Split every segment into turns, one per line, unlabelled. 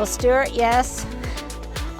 Stuart, yes.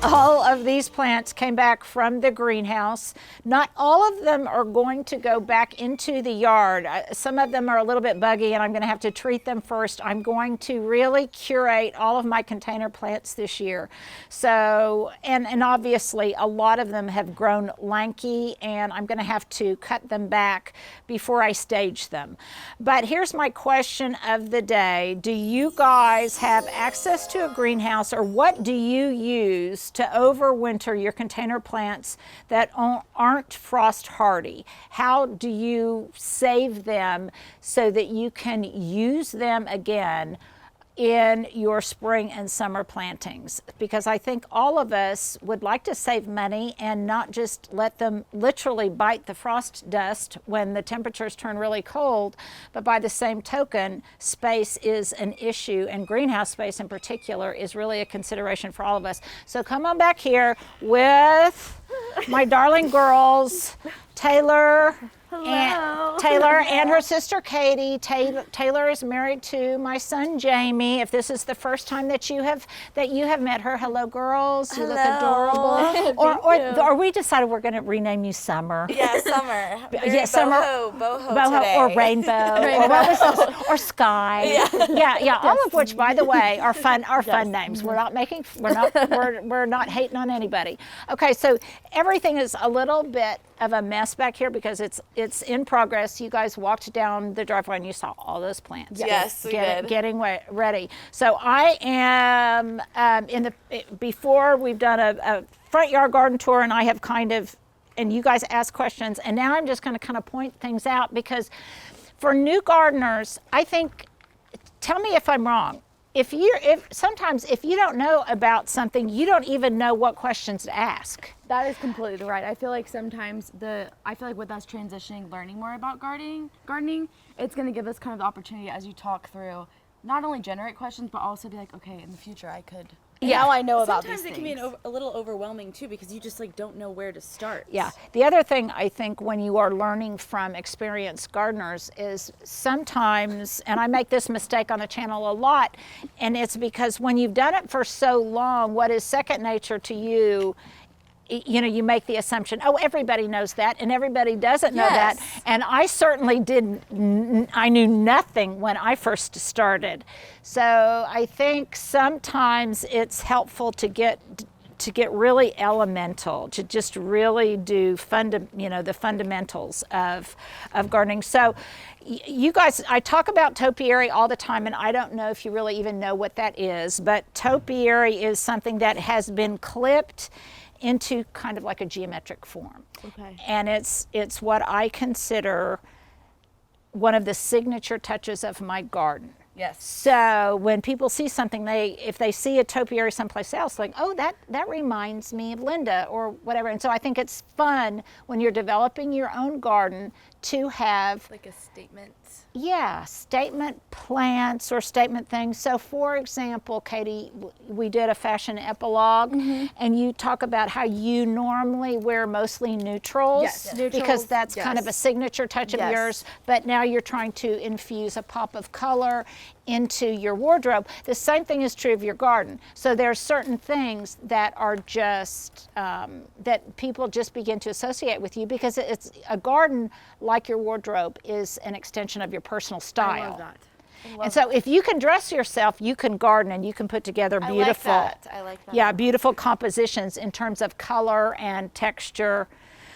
All of these plants came back from the greenhouse. Not all of them are going to go back into the yard. Some of them are a little bit buggy and I'm going to have to treat them first. I'm going to really curate all of my container plants this year. So, and obviously a lot of them have grown lanky and I'm going to have to cut them back before I stage them. But here's my question of the day. Do you guys have access to a greenhouse, or what do you use to overwinter your container plants that aren't frost hardy? How do you save them so that you can use them again in your spring and summer plantings? Because I think all of us would like to save money and not just let them literally bite the frost dust when the temperatures turn really cold. But by the same token, space is an issue, and greenhouse space in particular is really a consideration for all of us. So come on back here with my darling girls, Taylor. And Taylor and her sister Katie. Taylor is married to my son Jamie. If this is the first time that you have met her, hello girls. You look adorable. Or we decided we're going to rename you Summer.
Yeah, Summer.
Yeah, Summer.
Boho today.
Or Rainbow. Or what was this? Or Sky. Yeah. All of which, by the way, are fun names. We're not hating on anybody. Okay, so everything is a little bit of a mess back here because it's in progress. You guys walked down the driveway and you saw all those plants.
Yes, we did.
Getting ready. So I am before we've done a front yard garden tour, and I have and you guys ask questions, and now I'm just going to kind of point things out, because for new gardeners, I think, tell me if I'm wrong. Sometimes if you don't know about something, you don't even know what questions to ask.
That is completely right. I feel like sometimes with us transitioning, learning more about gardening, it's going to give us kind of the opportunity as you talk through, not only generate questions, but also be like, okay, in the future I could.
Yeah.
Now I know about these
things. Sometimes it can be a little overwhelming too, because you just don't know where to start.
Yeah. The other thing I think when you are learning from experienced gardeners is sometimes, and I make this mistake on the channel a lot, and it's because when you've done it for so long, what is second nature to you, you make the assumption, oh, everybody knows that, and everybody doesn't know that. And I certainly I knew nothing when I first started. So I think sometimes it's helpful to get really elemental, to just really do the fundamentals of gardening. So you guys, I talk about topiary all the time, and I don't know if you really even know what that is, but topiary is something that has been clipped into kind of like a geometric form.
Okay.
And it's what I consider one of the signature touches of my garden.
Yes.
So when people see something, if they see a topiary someplace else, like, oh, that reminds me of Linda or whatever. And so I think it's fun when you're developing your own garden to have
like a statement.
Yeah, statement plants or statement things. So for example, Katie, we did a fashion epilogue, and you talk about how you normally wear mostly neutrals, because that's kind of a signature touch of yours, but now you're trying to infuse a pop of color into your wardrobe. The same thing is true of your garden. So there are certain things that are just, that people just begin to associate with you, because it's a garden, like your wardrobe, is an extension of your personal style.
I love that.
And so if you can dress yourself, you can garden, and you can put together beautiful,
I like that.
Yeah, beautiful compositions in terms of color and texture.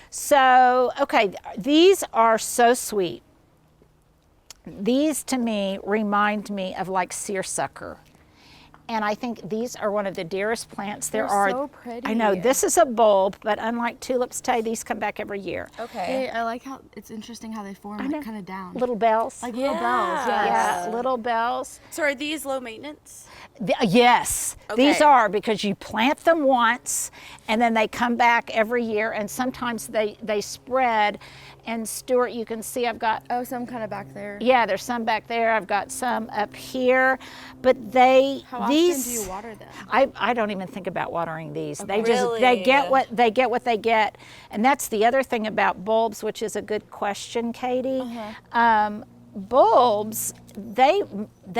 So, okay, these are so sweet. These to me remind me of like seersucker. And I think these are one of the dearest plants there are.
They're so pretty.
I know, this is a bulb, but unlike tulips, these come back every year.
Okay.
I like how it's interesting how they form kind of down.
Little bells.
Like little bells,
Yeah, little bells.
So are these low maintenance?
Yes,
Okay.
These are, because you plant them once and then they come back every year, and sometimes they spread. And Stuart, you can see I've got...
Oh, some kind of back there.
Yeah, there's some back there. I've got some up here. But
How often do you water them?
I don't even think about watering these.
Okay.
They get what they get. And that's the other thing about bulbs, which is a good question, Katie. bulbs, they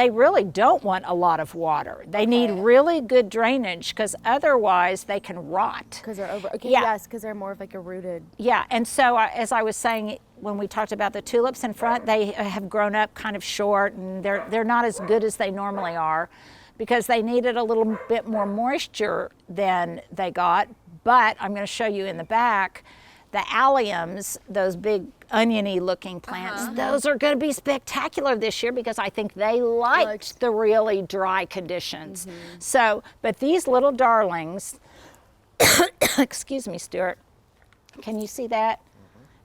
really don't want a lot of water. They need really good drainage because otherwise they can rot.
Because they're over. Okay,
Yeah.
yes, because they're more of like a rooted.
Yeah, and so as I was saying when we talked about the tulips in front, they have grown up kind of short and they're not as good as they normally are because they needed a little bit more moisture than they got. But I'm going to show you in the back, the alliums, those big oniony looking plants, those are going to be spectacular this year because I think they liked the really dry conditions. So, but these little darlings, excuse me, Stuart, can you see that?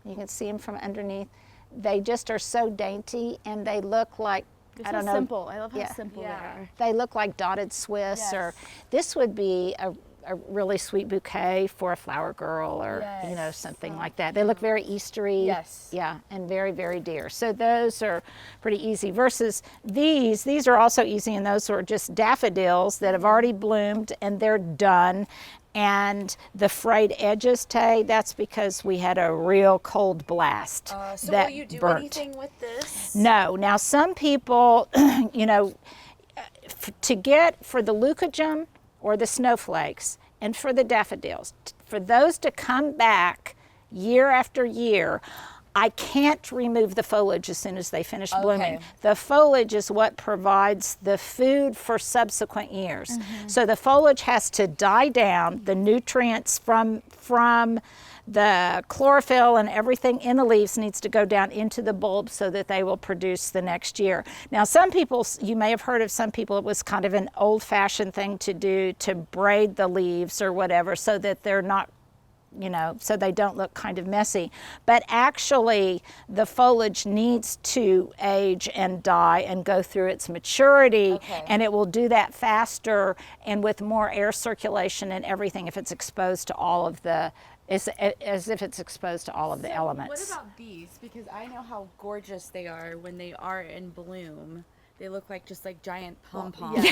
You can see them from underneath. They just are so dainty and they look like,
They're
I
so
don't know.
simple. I love how simple they are.
They look like dotted Swiss, or this would be a really sweet bouquet for a flower girl, or you know, something like that. They look very Eastery.
Yes.
Yeah, and very, very dear. So those are pretty easy versus these. These are also easy, and those are just daffodils that have already bloomed and they're done. And the frayed edges, Tay, that's because we had a real cold blast.
So
that
will you do
burnt.
anything with this?
No. Now, some people, you know, to get for the leucojum or the snowflakes and for the daffodils, for those to come back year after year, I can't remove the foliage as soon as they finish blooming. The foliage is what provides the food for subsequent years. So the foliage has to die down, the nutrients from the chlorophyll and everything in the leaves needs to go down into the bulb so that they will produce the next year. Now, some people, you may have heard of some people, it was kind of an old-fashioned thing to do, to braid the leaves or whatever so that they're not, you know, so they don't look kind of messy. But actually, the foliage needs to age and die and go through its maturity, and it will do that faster and with more air circulation and everything if it's exposed to all of the, as if it's exposed to all of the elements.
What about these? Because I know how gorgeous they are when they are in bloom. They look like just like giant pom-poms.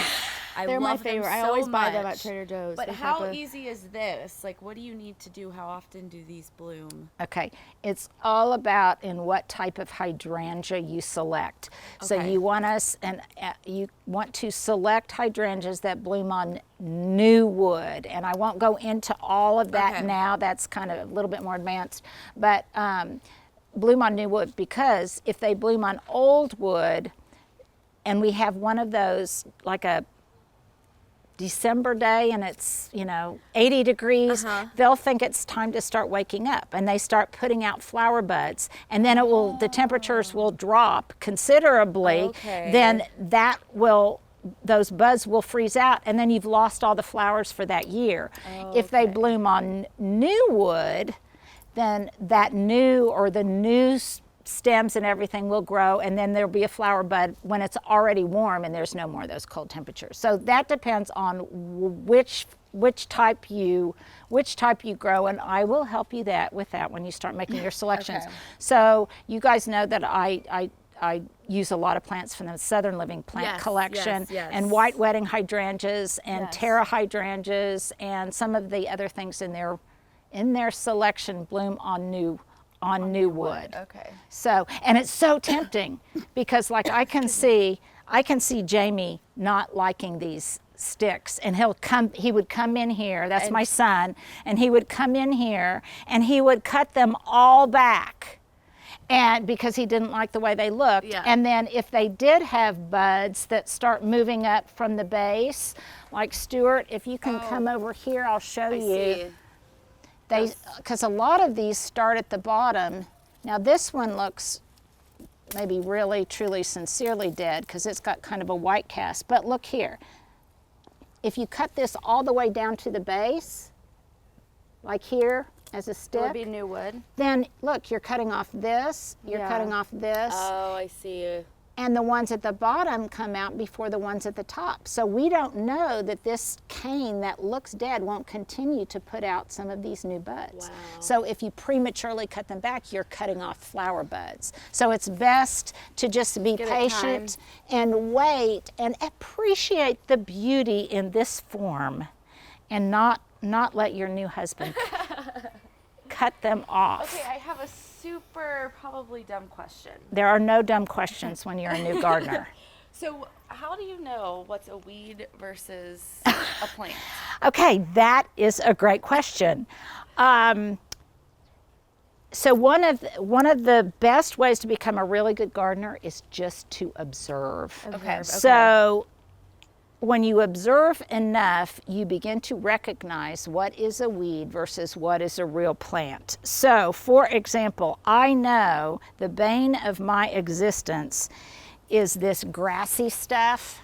They're my
love them
favorite. I
so
always buy them at
much.
Trader Joe's.
But
They're
how
type of-
easy is this? Like, what do you need to do? How often do these bloom?
Okay, it's all about in what type of hydrangea you select. So you want you want to select hydrangeas that bloom on new wood, and I won't go into all of that now. That's kind of a little bit more advanced, but bloom on new wood, because if they bloom on old wood, and we have one of those like a December day and it's, you know, 80 degrees, they'll think it's time to start waking up and they start putting out flower buds, and then it will, the temperatures will drop considerably, then that will, those buds will freeze out and then you've lost all the flowers for that year. If they bloom on new wood, then that new or the new stems and everything will grow, and then there'll be a flower bud when it's already warm and there's no more of those cold temperatures. So that depends on which type you grow, and I will help you with that when you start making your selections. So you guys know that I use a lot of plants from the Southern Living Plant Collection, and white wedding hydrangeas and Terra hydrangeas and some of the other things in their selection bloom on new wood. So, and it's so tempting because like I can see Jamie not liking these sticks, and he would come in here, that's my son, and he would come in here and he would cut them all back, and because he didn't like the way they looked. And then if they did have buds that start moving up from the base, like Stuart, if you can come over here, I'll show you. Because a lot of these start at the bottom. Now this one looks maybe really, truly, sincerely dead because it's got kind of a white cast. But look here. If you cut this all the way down to the base, like here as a stick.
It would be new wood.
Then look, you're cutting off this, you're cutting off this.
Oh, I see.
And the ones at the bottom come out before the ones at the top. So we don't know that this cane that looks dead won't continue to put out some of these new buds. So if you prematurely cut them back, you're cutting off flower buds. So it's best to just be patient and wait and appreciate the beauty in this form, and not let your new husband cut them off.
Okay, I have a super probably dumb question.
There are no dumb questions when you're a new gardener.
So how do you know what's a weed versus a plant?
Okay, that is a great question. So one of the best ways to become a really good gardener is just to observe.
Okay.
So when you observe enough, you begin to recognize what is a weed versus what is a real plant. So, for example, I know the bane of my existence is this grassy stuff.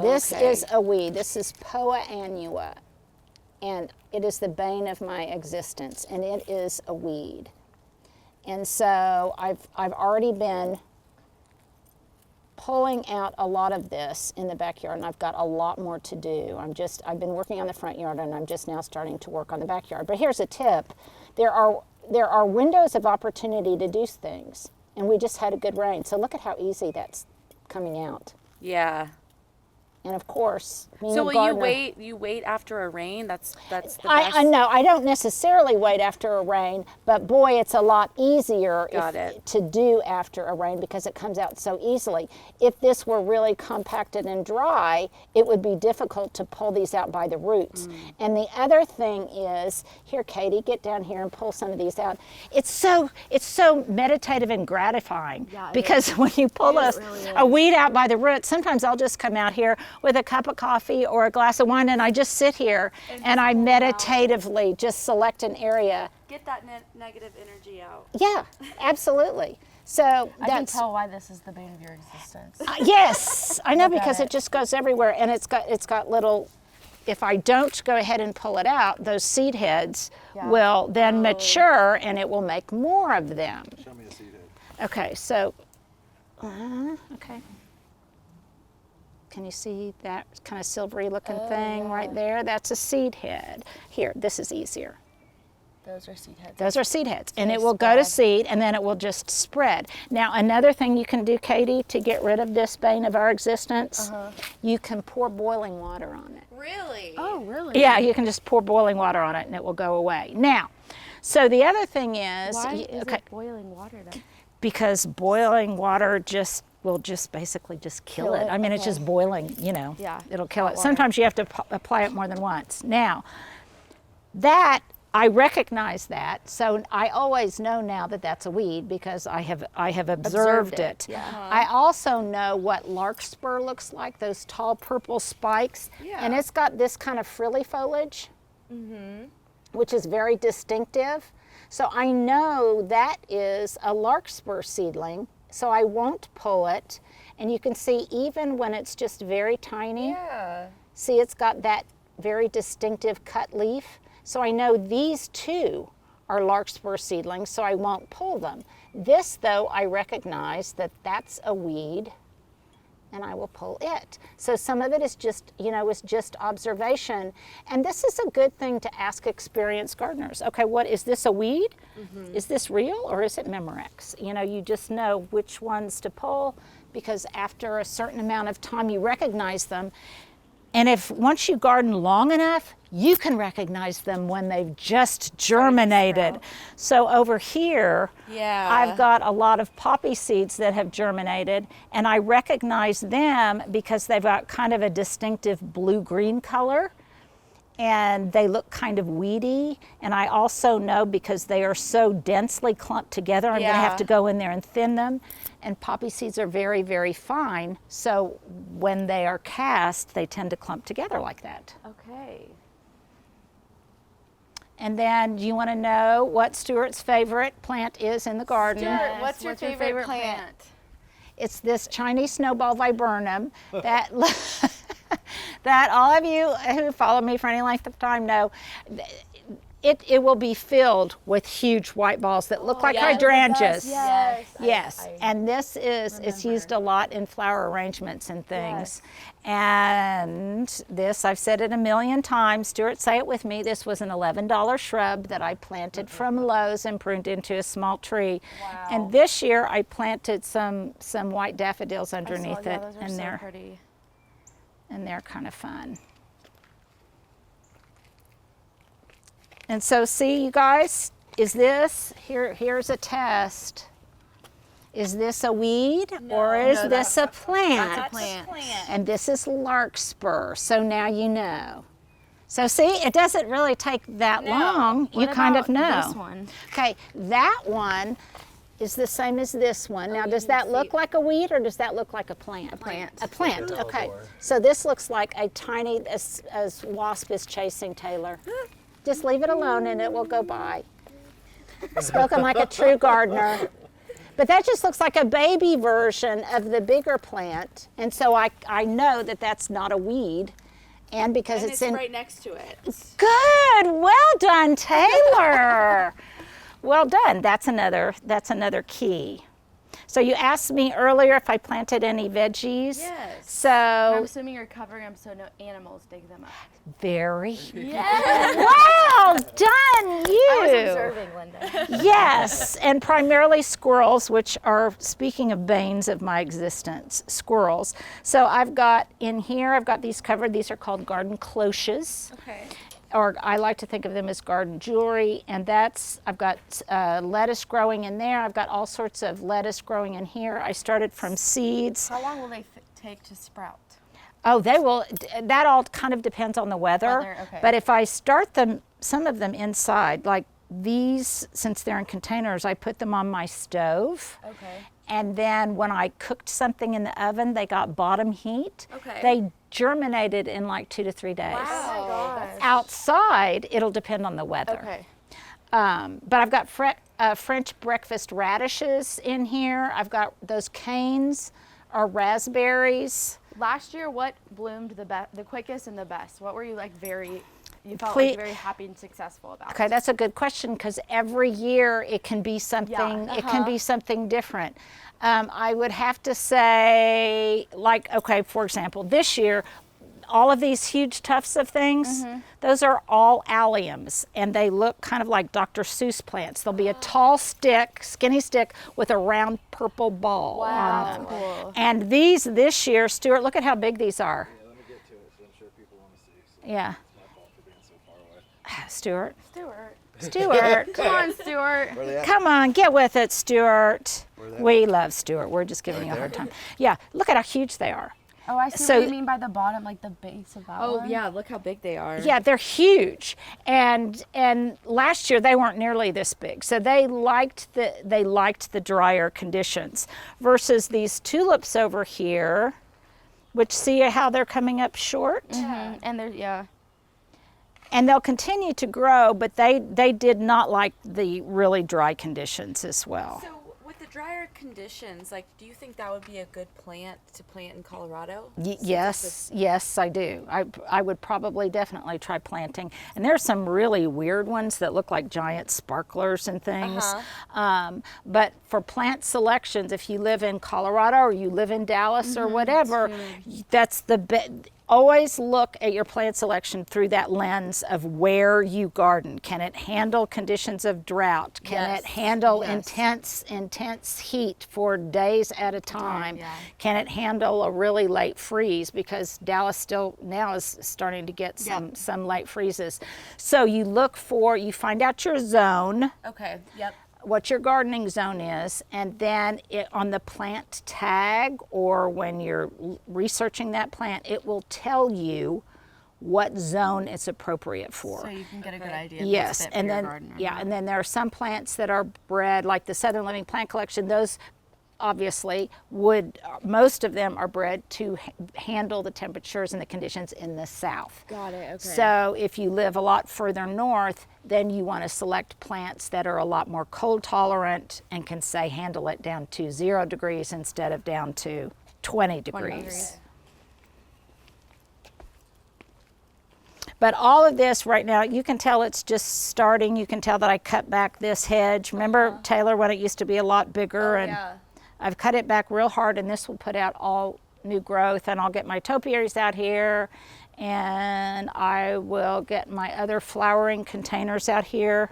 This is a weed. This is Poa annua, and it is the bane of my existence, and it is a weed. And so I've already been pulling out a lot of this in the backyard, and I've got a lot more to do. I've been working on the front yard, and I'm just now starting to work on the backyard. But here's a tip. There are windows of opportunity to do things, and we just had a good rain. So look at how easy that's coming out.
Yeah.
And of course,
So will you wait after a rain? That's the best.
I know, I don't necessarily wait after a rain, but boy, it's a lot easier to do after a rain because it comes out so easily. If this were really compacted and dry, it would be difficult to pull these out by the roots. And the other thing is, here, Katie, get down here and pull some of these out. It's so meditative and gratifying because when you pull a weed out by the roots, sometimes I'll just come out here with a cup of coffee or a glass of wine, and I just sit here and I meditatively just select an area.
Get that negative energy out.
Yeah, absolutely. So
I can tell why this is the bane of your existence.
Yes, I know, because it just goes everywhere, and it's got little. If I don't go ahead and pull it out, those seed heads will then mature, and it will make more of them.
Show me a seed head.
Okay, so okay. Can you see that kind of silvery looking thing right there? That's a seed head. Here, this is easier.
Those are seed heads.
Those are seed heads, and it will go to seed, and then it will just spread. Now, another thing you can do, Katie, to get rid of this bane of our existence, you can pour boiling water on it.
Really?
Oh, really?
Yeah, you can just pour boiling water on it, and it will go away. Now, so the other thing is,
Why is it boiling water then?
because boiling water will basically kill it. I mean, it's just boiling,
Yeah,
it'll kill it.
water.
Sometimes you have to apply it more than once. Now, that, I recognize that, so I always know now that that's a weed because I have observed it.
Yeah.
I also know what larkspur looks like, those tall purple spikes, and it's got this kind of frilly foliage, which is very distinctive. So I know that is a larkspur seedling, so I won't pull it. And you can see even when it's just very tiny, see it's got that very distinctive cut leaf. So I know these two are larkspur seedlings, so I won't pull them. This, though, I recognize that that's a weed, and I will pull it. So some of it is just, is just observation. And this is a good thing to ask experienced gardeners. Okay, is this a weed? Is this real, or is it Memorex? You just know which ones to pull, because after a certain amount of time you recognize them. And once you garden long enough, you can recognize them when they've just germinated. So over here, I've got a lot of poppy seeds that have germinated, and I recognize them because they've got kind of a distinctive blue-green color, and they look kind of weedy. And I also know because they are so densely clumped together, I'm gonna have to go in there and thin them. And poppy seeds are very, very fine, so when they are cast, they tend to clump together like that.
Okay.
And then, do you want to know what Stuart's favorite plant is in the garden?
Stuart, what's your favorite plant?
It's this Chinese snowball viburnum that that all of you who follow me for any length of time know. It will be filled with huge white balls that look like hydrangeas. Yes. And this is, it's used a lot in flower arrangements and things. And this, I've said it a million times, Stuart, say it with me, this was an $11 shrub that I planted from Lowe's and pruned into a small tree.
Wow.
And this year I planted some white daffodils underneath it.
Those are so pretty.
And they're kind of fun. And so see, you guys, is this, here's a test. Is this a weed or is this a plant?
That's a plant.
And this is larkspur, so now you know. So see, it doesn't really take that long. You
What
kind of
about
know.
this one?
Okay, that one is the same as this one. Now, does that look like a weed or does that look like a plant?
A plant.
A plant, okay. So this looks like a tiny, as wasp is chasing Taylor. Just leave it alone and it will go by. Spoken like a true gardener. But that just looks like a baby version of the bigger plant. And so I know that that's not a weed. And because
And
it's
it's
in.
right next to it.
Good, well done, Taylor. Well done, that's another key. So you asked me earlier if I planted any veggies.
Yes.
So
I'm assuming you're covering them so no animals dig them up.
very
Yes.
well done, you.
I was observing, Linda.
Yes, and primarily squirrels, which are, speaking of banes of my existence, squirrels. So I've got in here, I've got these covered. These are called garden cloches.
Okay.
Or I like to think of them as garden jewelry, and I've got lettuce growing in there. I've got all sorts of lettuce growing in here. I started from seeds.
How long will they take to sprout?
Oh, they will, that all kind of depends on the weather.
Okay.
But if I start some of them inside, like these, since they're in containers, I put them on my stove.
Okay.
And then when I cooked something in the oven, they got bottom heat.
Okay.
They germinated in like 2 to 3 days.
Wow.
Outside, it'll depend on the weather.
Okay.
But I've got French breakfast radishes in here. I've got those canes or raspberries.
Last year, what bloomed the quickest and the best? What were you like you felt
Ple-
like very happy and successful about?
Okay, that's a good question because every year it can be something. It can be something different. I would have to say, like, okay, for example, this year, all of these huge tufts of things, those are all alliums, and they look kind of like Dr. Seuss plants. There'll be a tall stick, skinny stick, with a round purple ball on them.
Cool.
And these this year, Stuart, look at how big these are.
Yeah, let me get to it. So I'm sure people want to see. So
Yeah,
it's my fault for being so far away.
Stuart.
Stuart.
Stuart.
Come on, Stuart.
Where are they at?
Come on, get with it, Stuart.
Where are they at?
We love Stuart. We're just giving you a hard time. Yeah, look at how huge they are.
Oh, I see
So-
what you mean by the bottom, like the base of that
Oh
one.
yeah, look how big they are.
Yeah, they're huge. And last year they weren't nearly this big. So they liked the drier conditions versus these tulips over here, which see how they're coming up short.
Mhm. And they're
And they'll continue to grow, but they did not like the really dry conditions as well.
So with the drier conditions, like, do you think that would be a good plant to plant in Colorado?
Yes, I do. I would probably definitely try planting. And there's some really weird ones that look like giant sparklers and things. But for plant selections, if you live in Colorado or you live in Dallas or whatever, that's the best. Always look at your plant selection through that lens of where you garden. Can it handle conditions of drought? Can it handle intense heat for days at a time? Can it handle a really late freeze? Because Dallas still now is starting to get some late freezes. So you find out your zone.
Okay. Yep.
What your gardening zone is, and then on the plant tag or when you're researching that plant, it will tell you what zone it's appropriate for.
So you can get a good idea. Of
Yes,
what's fit
and
for your
then
garden or not.
and then there are some plants that are bred, like the Southern Living Plant Collection. Those obviously most of them are bred to handle the temperatures and the conditions in the south.
Got it. Okay.
So if you live a lot further north, then you want to select plants that are a lot more cold tolerant and can say handle it down to 0 degrees instead of down to 20 degrees. But all of this right now, you can tell it's just starting. You can tell that I cut back this hedge. Remember, Taylor, when it used to be a lot bigger? And I've cut it back real hard, and this will put out all new growth. And I'll get my topiaries out here, and I will get my other flowering containers out here.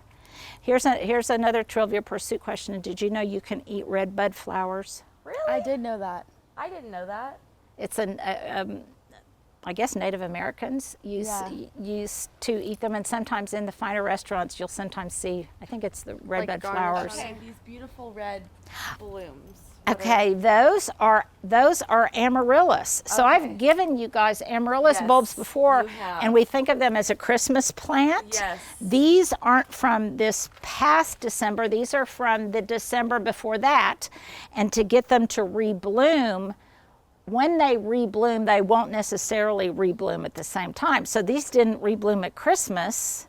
Here's another Trivial Pursuit question. Did you know you can eat red bud flowers?
Really?
I did know that.
I didn't know that.
It's I guess Native Americans used to eat them, and sometimes in the finer restaurants you'll sometimes see, I think it's the redbud flowers.
Okay, these beautiful red blooms.
Okay, those are Amaryllis. So I've given you guys Amaryllis bulbs before,
you have.
and we think of them as a Christmas plant.
Yes.
These aren't from this past December. These are from the December before that. And to get them to rebloom, when they rebloom, they won't necessarily rebloom at the same time. So these didn't rebloom at Christmas.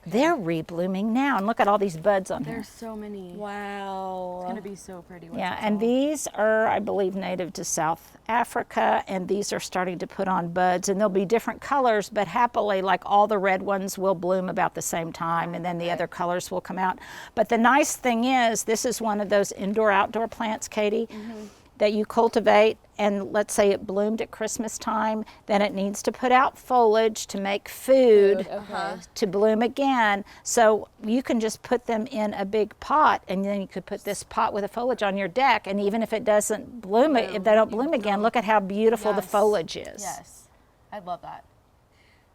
They're reblooming now. And look at all these buds on here.
There's so many.
Wow.
It's gonna be so pretty.
Yeah, and these are, I believe, native to South Africa, and these are starting to put on buds, and they'll be different colors, but happily, like all the red ones will bloom about the same time, and then the other colors will come out. But the nice thing is, this is one of those indoor-outdoor plants, Katie, that you cultivate, and let's say it bloomed at Christmas time, then it needs to put out foliage to make food to bloom again. So you can just put them in a big pot, and then you could put this pot with the foliage on your deck, and even if it doesn't bloom, if they don't bloom again, look at how beautiful the foliage is.
Yes, I love that.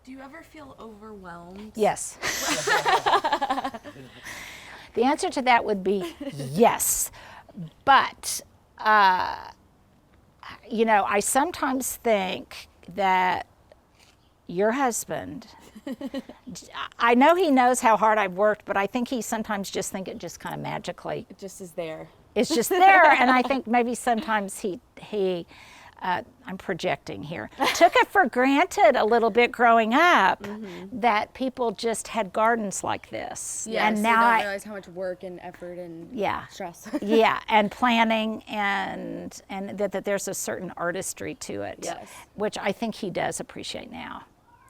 Do you ever feel overwhelmed?
Yes. The answer to that would be yes, but you know, I sometimes think that your husband, I know he knows how hard I've worked, but I think he sometimes just think it just kind of magically,
It just is there.
it's just there. And I think maybe sometimes he I'm projecting here, took it for granted a little bit growing up that people just had gardens like this.
Yeah,
and
so
now
you don't
I,
realize how much work and effort and stress.
yeah, and planning and that there's a certain artistry to it,
Yes.
which I think he does appreciate now,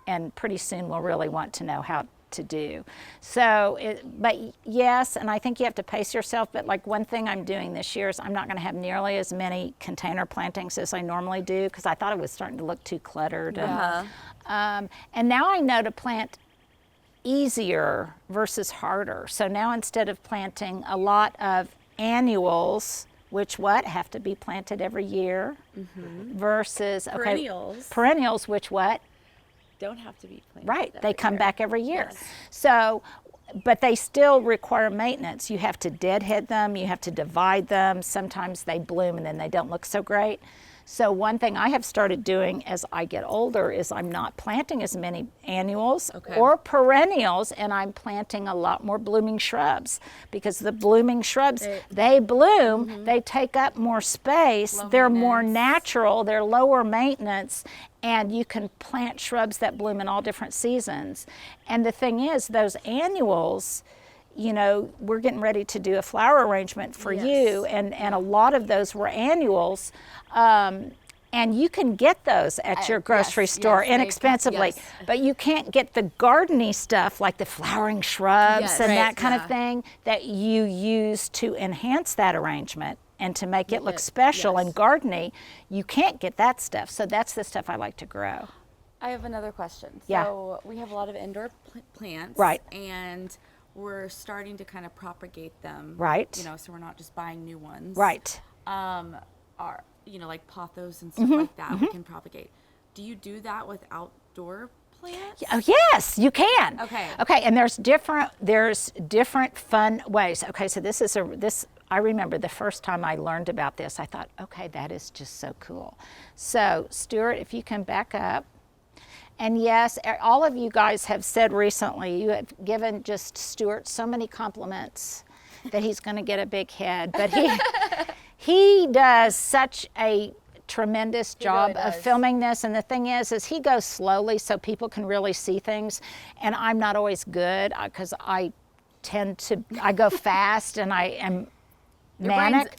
and pretty soon we'll really want to know how to do. So, but yes, and I think you have to pace yourself, but like one thing I'm doing this year is I'm not going to have nearly as many container plantings as I normally do, because I thought it was starting to look too cluttered. And now I know to plant easier versus harder. So now instead of planting a lot of annuals, which have to be planted every year, versus perennials, which
Don't have to be planted.
right, they
every
come
year.
back every year.
Yes.
So, but they still require maintenance. You have to deadhead them, you have to divide them. Sometimes they bloom and then they don't look so great. So one thing I have started doing as I get older is I'm not planting as many annuals or perennials, and I'm planting a lot more blooming shrubs, because the blooming shrubs, they bloom, they take up more space, they're more natural, they're lower maintenance, and you can plant shrubs that bloom in all different seasons. And the thing is, those annuals, you know, we're getting ready to do a flower arrangement for you, and a lot of those were annuals. And you can get those at your grocery store inexpensively, but you can't get the gardening stuff like the flowering shrubs and that kind of thing that you use to enhance that arrangement and to make it look special and gardeny. You can't get that stuff. So that's the stuff I like to grow.
I have another question.
Yeah.
So we have a lot of indoor plants.
Right.
And we're starting to kind of propagate them.
Right.
You know, so we're not just buying new ones.
Right.
Are, you know, like pothos and stuff like that we can propagate. Do you do that with outdoor plants?
Oh, yes, you can.
Okay.
Okay, and there's different fun ways. Okay, so this I remember the first time I learned about this, I thought, okay, that is just so cool. So, Stuart, if you can back up. And yes, all of you guys have said recently, you have given just Stuart so many compliments that he's going to get a big head, but he does such a tremendous job of filming this, and the thing is he goes slowly so people can really see things, and I'm not always good because I go fast and I am manic.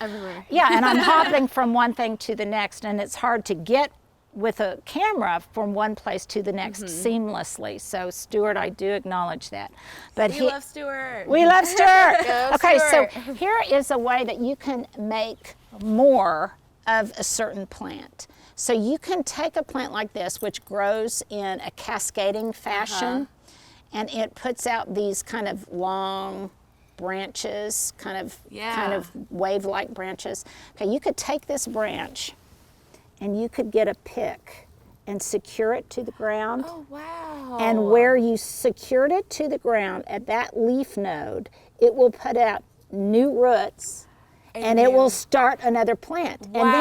Yeah, and I'm hopping from one thing to the next, and it's hard to get with a camera from one place to the next seamlessly. So Stuart, I do acknowledge that. But
we love Stuart.
We love Stuart. Okay,
Stuart.
so here is a way that you can make more of a certain plant. So you can take a plant like this, which grows in a cascading fashion, and it puts out these kind of long branches, kind of wave-like branches. Okay, you could take this branch and you could get a pick and secure it to the ground.
Oh, wow.
And where you secured it to the ground at that leaf node, it will put out new roots and it will start another plant.
Wow.
And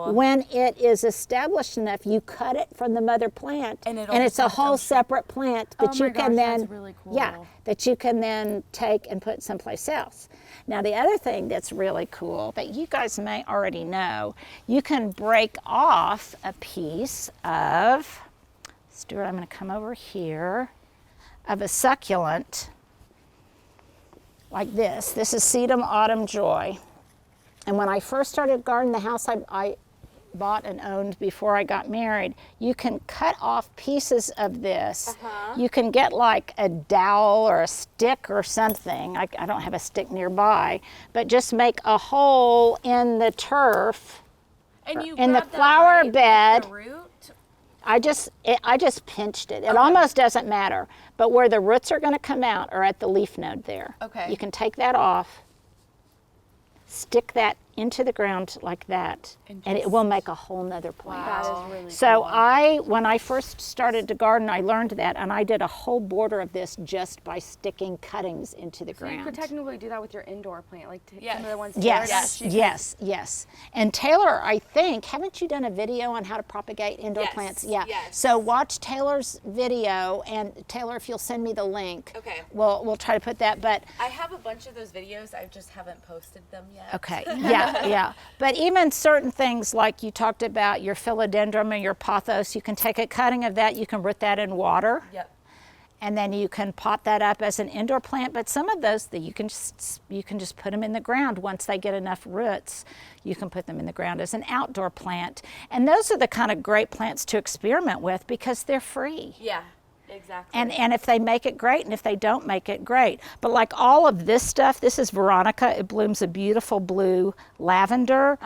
then when it is established enough, you cut it from the mother plant
And
it's a whole separate plant that
Oh
you
my
can
gosh,
then
that's really cool.
that you can then take and put someplace else. Now the other thing that's really cool that you guys may already know, you can break off a piece of, Stuart, I'm going to come over here, of a succulent like this. This is Sedum Autumn Joy. And when I first started gardening, the house I bought and owned before I got married, you can cut off pieces of this. You can get like a dowel or a stick or something. I don't have a stick nearby, but just make a hole in the turf,
And you
in the
grab that
flower
right at
bed.
the root?
I just pinched it. It almost doesn't matter, but where the roots are going to come out are at the leaf node there.
Okay.
You can take that off, stick that into the ground like that, and it will make a whole nother plant.
That is really
So
cool.
when I first started to garden, I learned that, and I did a whole border of this just by sticking cuttings into the
So you
ground.
could technically do that with your indoor plant, like
Yes.
some of the ones.
Yes. And Taylor, I think, haven't you done a video on how to propagate indoor
Yes,
plants? Yeah.
yes.
So watch Taylor's video, and Taylor, if you'll send me the link,
Okay.
we'll try to put that. But
I have a bunch of those videos. I just haven't posted them yet.
okay, yeah. But even certain things like you talked about your philodendron and your pothos, you can take a cutting of that, you can root that in water.
Yep.
And then you can pot that up as an indoor plant. But some of those that you can just put them in the ground once they get enough roots. You can put them in the ground as an outdoor plant. And those are the kind of great plants to experiment with because they're free.
Yeah, exactly.
And if they make it, great, and if they don't make it, great. But like all of this stuff, this is Veronica. It blooms a beautiful blue lavender.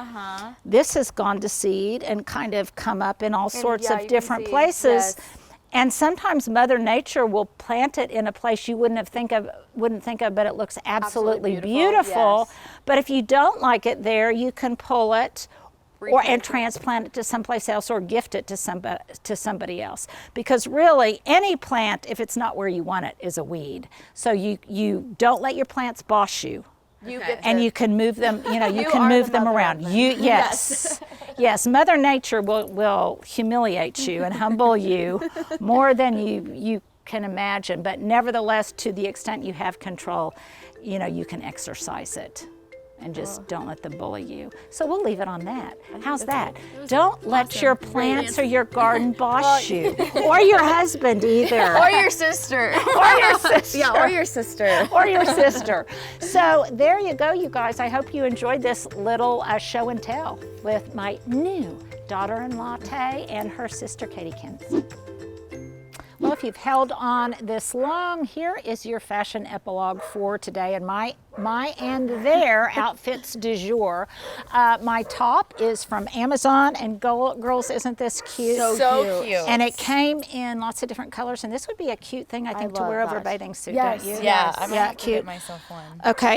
This has gone to seed and kind of come up in all sorts
yeah, you
of
can
different
see,
places.
yes.
And sometimes Mother Nature will plant it in a place you wouldn't think of, but it looks absolutely beautiful.
yes.
But if you don't like it there, you can pull it and transplant it to someplace else or gift it to somebody else. Because really, any plant, if it's not where you want it, is a weed. So you don't let your plants boss you.
You
Okay.
get
And
to-
you can move them, you
You
can
are
move
the
them
mother
around.
of them.
Yes, Mother Nature will humiliate you and humble you more than you can imagine. But nevertheless, to the extent you have control, you can exercise it. And just don't let them bully you. So we'll leave it on that. How's that? Don't let your plants or your garden boss you. Or your husband either.
Or your sister.
Or your sister.
Yeah, or your sister.
Or your sister. So there you go, you guys. I hope you enjoyed this little show and tell with my new daughter-in-law, Tay, and her sister, Katie Kins. Well, if you've held on this long, here is your fashion epilogue for today and my and their outfits du jour. My top is from Amazon, and girls, isn't this cute?
So cute.
And it came in lots of different colors, and this would be a cute thing, I think, to
love
wear over a
that.
bathing suit,
Yes.
don't you?
Yeah, I might
Yeah,
have to
cute.
get myself one.
Okay,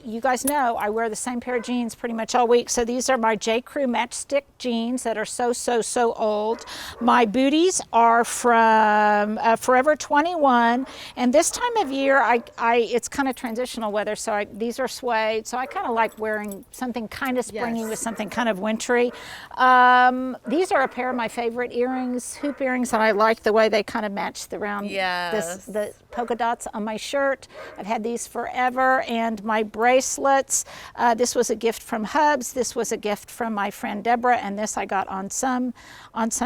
you guys know I wear the same pair of jeans pretty much all week. So these are my J. Crew matchstick jeans that are so old. My booties are from Forever 21, and this time of year, it's kind of transitional weather, so these are suede. So I kind of like wearing something kind of springy with something kind of wintry. These are a pair of my favorite earrings, hoop earrings, and I like the way they kind of match the round, the polka dots on my shirt. I've had these forever, and my bracelets. This was a gift from Hubs. This was a gift from my friend Deborah, and this I got on some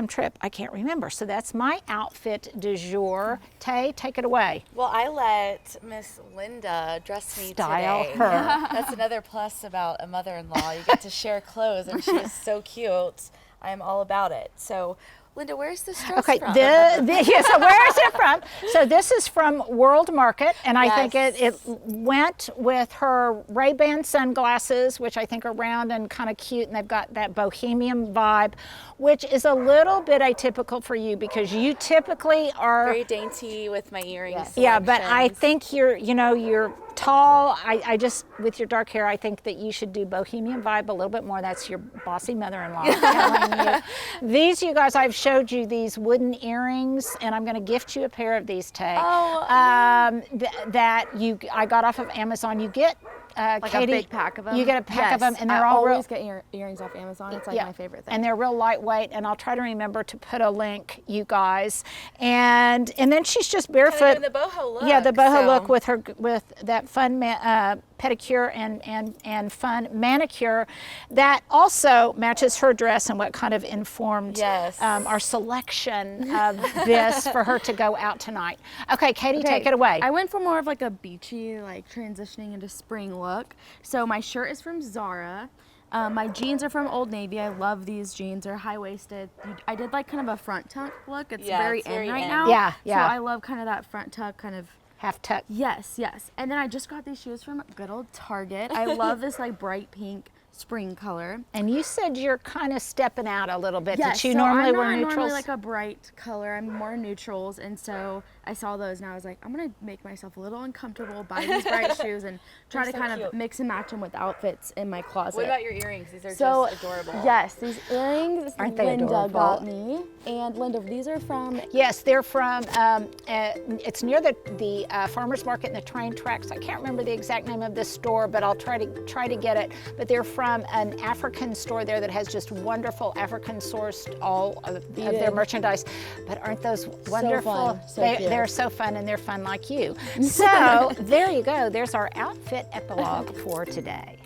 trip. I can't remember. So that's my outfit du jour. Tay, take it away.
Well, I let Miss Linda dress me
Style
today.
her.
That's another plus about a mother-in-law. You get to share clothes, and she is so cute. I am all about it. So, Linda, where's this dress
Okay,
from?
so where is it from? So this is from World Market, and I think it went with her Ray-Ban sunglasses, which I think are round and kind of cute, and they've got that bohemian vibe, which is a little bit atypical for you because you typically are
Very dainty with my earrings.
yeah, but I
selections.
think your tall. I just, with your dark hair, I think that you should do Bohemian Vibe a little bit more. That's your bossy mother-in-law telling you. These, you guys, I've showed you these wooden earrings, and I'm going to gift you a pair of these, Tay.
Oh,
I got off of Amazon. You get
like
Katie,
a big pack of them.
You get a pack of them, and they're
I
all real.
always get earrings off Amazon. It's like my favorite thing.
And they're real lightweight, and I'll try to remember to put a link, you guys. And then she's just barefoot.
Kinda doing the boho look.
Yeah, the boho
so.
look with that fun pedicure and fun manicure that also matches her dress and what kind of informed our selection of this for her to go out tonight. Okay, Katie, take it away.
I went for more of like a beachy, like transitioning into spring look. So my shirt is from Zara. My jeans are from Old Navy. I love these jeans. They're high-waisted. I did like kind of a front tuck look. It's very in right now.
Yeah.
So I love kind of that front tuck kind of.
Half tuck.
Yes. And then I just got these shoes from good old Target. I love this like bright pink spring color.
And you said you're kind of stepping out a little bit.
Yes,
Did you
so
normally
I'm
wear
not
neutrals?
normally like a bright color. I'm more neutrals, and so I saw those and I was like, I'm gonna make myself a little uncomfortable, buy these bright shoes, and try to kind of mix and match them with outfits in my closet.
What about your earrings? These are
So
just adorable.
yes, these earrings
Aren't they
Linda
adorable?
got me, and Linda, these are from.
Yes, they're from, it's near the farmer's market and the train tracks. I can't remember the exact name of this store, but I'll try to get it. But they're from an African store there that has just wonderful African sourced all of their merchandise. But aren't those wonderful?
So cute.
They're so fun, and they're fun like you. So there you go. There's our outfit epilogue for today.